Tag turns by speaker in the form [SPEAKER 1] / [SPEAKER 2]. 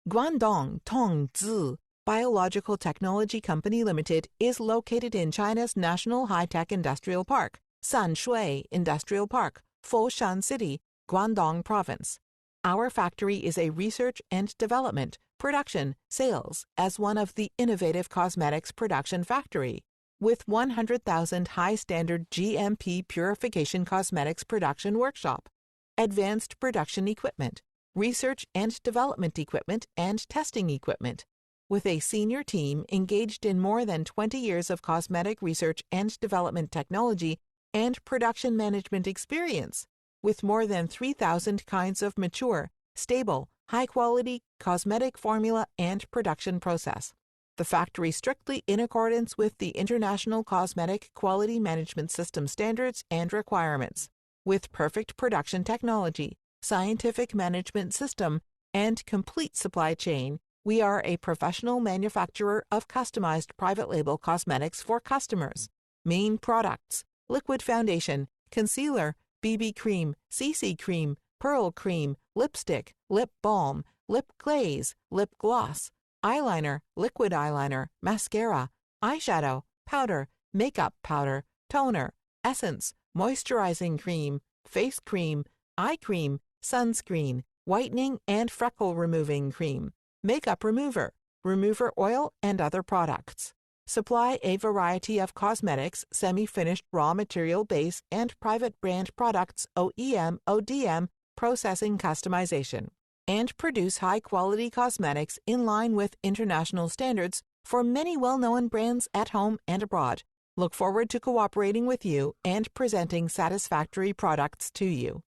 [SPEAKER 1] Guangdong Tongzi Biological Technology Company Limited is located in China's National High-Tech Industrial Park, Sanshui Industrial Park, Foshan City, Guangdong Province. Our factory is a research and development, production, sales as one of the innovative cosmetics production factory, with 100,000 high-standard GMP purification cosmetics production workshop, advanced production equipment, research and development equipment and testing equipment, with a senior team engaged in more than 20 years of cosmetic research and development technology and production management experience, with more than 3,000 kinds of mature, stable, high-quality cosmetic formula and production process. The factory strictly in accordance with the International Cosmetic Quality Management System standards and requirements, with perfect production technology, scientific management system, and complete supply chain. We are a professional manufacturer of customized private label cosmetics for customers. Main products: liquid foundation, concealer, BB cream, CC cream, pearl cream, lipstick, lip balm, lip glaze, lip gloss, eyeliner, liquid eyeliner, mascara, eyeshadow, powder, makeup powder, toner, essence, moisturizing cream, face cream, eye cream, sunscreen, whitening and freckle removing cream, makeup remover, remover oil, and other products. Supply a variety of cosmetics, semi-finished raw material base, and private brand products OEM, ODM, processing customization, and produce high-quality cosmetics in line with international standards for many well-known brands at home and abroad. Look forward to cooperating with you and presenting satisfactory products to you.